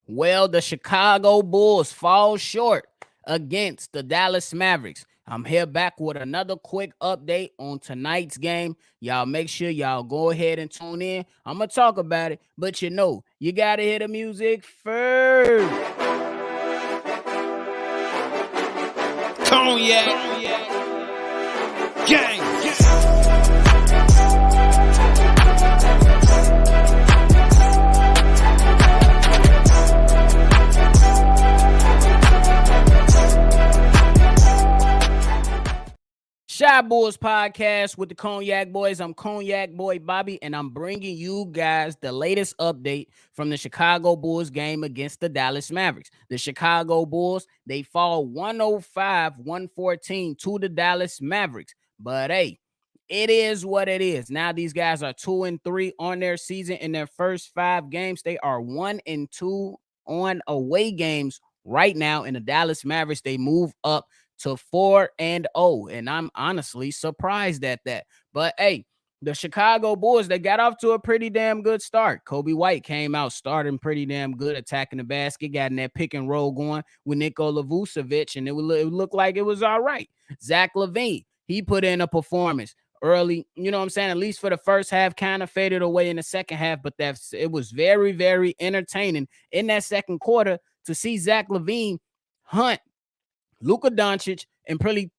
Well, the Chicago Bulls fall short against the Dallas Mavericks. I'm here back with another quick update on tonight's game. Y'all make sure y'all go ahead and tune in. I'm going to talk about it, but you got to hear the music first. Cognac gang. Shy Bulls podcast with the Cognac Boys. I'm Cognac Boy Bobby, and I'm bringing you guys the latest update from the Chicago Bulls game against the Dallas Mavericks. The Chicago Bulls, they fall 105-114 to the Dallas Mavericks. But hey, it is what it is. Now these guys are 2-3 on their season. In their first 5 games, they are 1-2 on away games right now. In the Dallas Mavericks, they move up to 4-0, and I'm honestly surprised at that. But hey, the Chicago Bulls, they got off to a pretty damn good start. Kobe White came out starting pretty damn good, attacking the basket, got in that pick and roll going with Nikola Vucevic, and it looked like it was all right. Zach LaVine, he put in a performance early, you know what I'm saying? At least for the first half, kind of faded away in the second half, but it was very, very entertaining in that second quarter to see Zach LaVine hunt Luka Doncic and pretty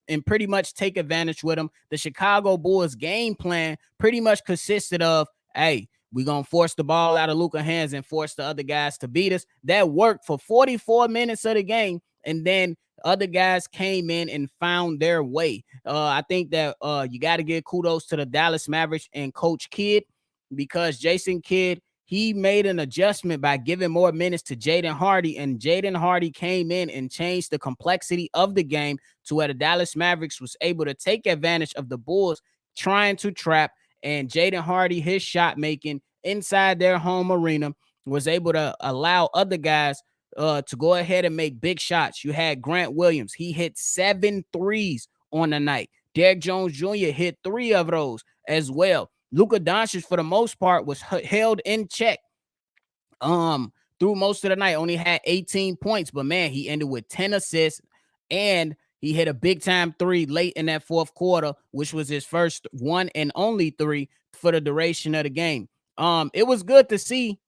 much take advantage with him. The Chicago Bulls game plan pretty much consisted of, hey, we're going to force the ball out of Luka's hands and force the other guys to beat us. That worked for 44 minutes of the game, and then other guys came in and found their way. I think that you got to give kudos to the Dallas Mavericks and Coach Kidd, because Jason Kidd, he made an adjustment by giving more minutes to Jaden Hardy, and Jaden Hardy came in and changed the complexity of the game to where the Dallas Mavericks was able to take advantage of the Bulls trying to trap, and Jaden Hardy, his shot making inside their home arena, was able to allow other guys to go ahead and make big shots. You had Grant Williams. He hit 7 threes on the night. Derrick Jones Jr. hit 3 of those as well. Luka Doncic, for the most part, was held in check through most of the night. Only had 18 points, but man, he ended with 10 assists, and he hit a big time 3 late in that fourth quarter, which was his first one and only 3 for the duration of the game. It was good to see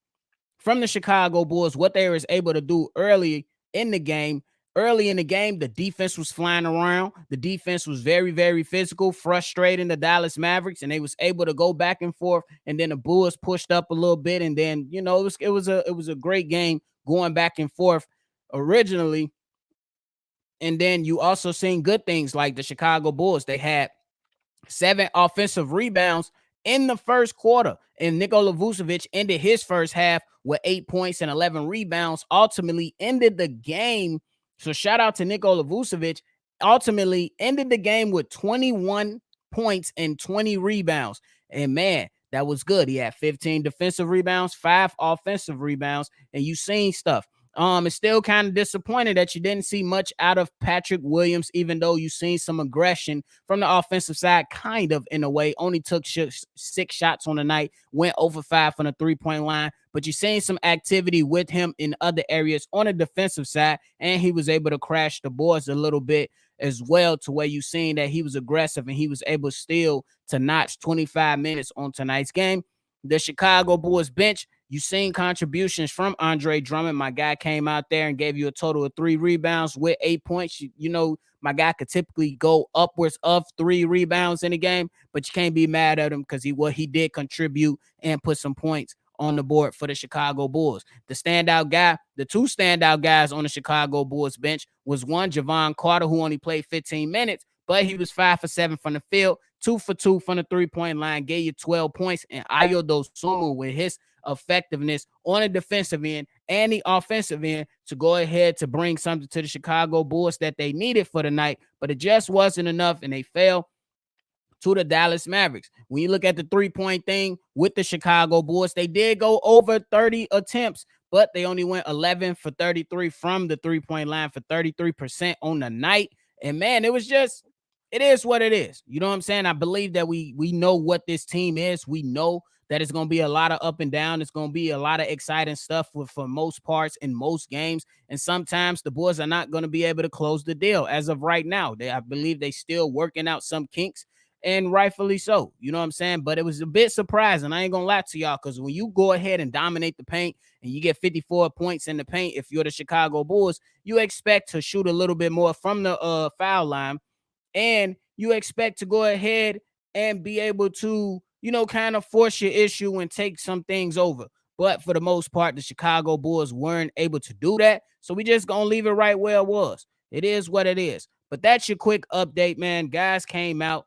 from the Chicago Bulls what they was able to do early in the game. Early in the game, the defense was flying around. The defense was very, very physical, frustrating the Dallas Mavericks, and they was able to go back and forth. And then the Bulls pushed up a little bit, and then it was a great game going back and forth originally. And then you also seen good things like the Chicago Bulls. They had 7 offensive rebounds in the first quarter, and Nikola Vucevic ended his first half with 8 points and 11 rebounds. Ultimately ended the game. So shout out to Nikola Vucevic. Ultimately ended the game with 21 points and 20 rebounds. And man, that was good. He had 15 defensive rebounds, 5 offensive rebounds, and you seen stuff. It's still kind of disappointed that you didn't see much out of Patrick Williams, even though you seen some aggression from the offensive side, kind of in a way. Only took 6 shots on the night, went over 5 from the 3-point line, but you seen some activity with him in other areas on the defensive side, and he was able to crash the boards a little bit as well, to where you seen that he was aggressive and he was able still to notch 25 minutes on tonight's game. The Chicago Bulls bench, you seen contributions from Andre Drummond. My guy came out there and gave you a total of 3 rebounds with 8 points. You know, my guy could typically go upwards of 3 rebounds in a game, but you can't be mad at him because he did contribute and put some points on the board for the Chicago Bulls. The standout guy, the 2 standout guys on the Chicago Bulls bench was one, Javon Carter, who only played 15 minutes, but he was 5 for 7 from the field, 2 for 2 from the 3-point line, gave you 12 points, and Ayo Dosunmu with his effectiveness on the defensive end and the offensive end to go ahead to bring something to the Chicago Bulls that they needed for the night, but it just wasn't enough, and they fell to the Dallas Mavericks. When you look at the 3-point thing with the Chicago Bulls, they did go over 30 attempts, but they only went 11 for 33 from the 3-point line for 33% on the night. And man, it is what it is. You know what I'm saying? I believe that we know what this team is. We know that it's going to be a lot of up and down. It's going to be a lot of exciting stuff for most parts in most games. And sometimes the boys are not going to be able to close the deal as of right now. I believe they still working out some kinks, and rightfully so. You know what I'm saying? But it was a bit surprising. I ain't going to lie to y'all, because when you go ahead and dominate the paint and you get 54 points in the paint, if you're the Chicago Bulls, you expect to shoot a little bit more from the foul line, and you expect to go ahead and be able to, kind of force your issue and take some things over. But for the most part, the Chicago Bulls weren't able to do that. So we just gonna leave it right where it was. It is what it is. But that's your quick update, man. Guys came out.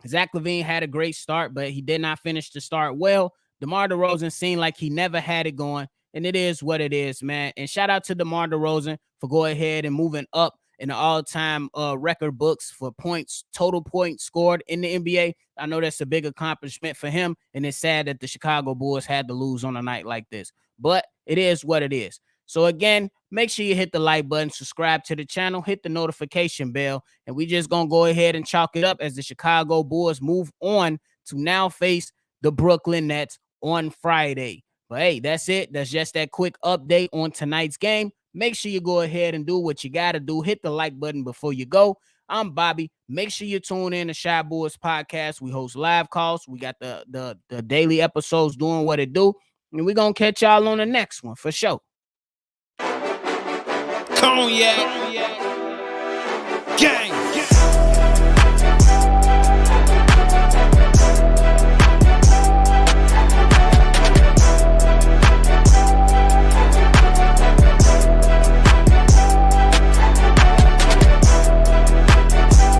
Zach LaVine had a great start, but he did not finish the start well. DeMar DeRozan seemed like he never had it going, and it is what it is, man. And shout out to DeMar DeRozan for going ahead and moving up in the all-time record books for points, total points scored in the NBA. I know that's a big accomplishment for him, and it's sad that the Chicago Bulls had to lose on a night like this. But it is what it is. So again, make sure you hit the like button, subscribe to the channel, hit the notification bell, and we just going to go ahead and chalk it up as the Chicago Bulls move on to now face the Brooklyn Nets on Friday. But hey, that's it. That's just that quick update on tonight's game. Make sure you go ahead and do what you got to do. Hit the like button before you go. I'm Bobby. Make sure you tune in to Shy Boys Podcast. We host live calls. We got the daily episodes doing what it do. And we're going to catch y'all on the next one for sure. Cognac. Gang.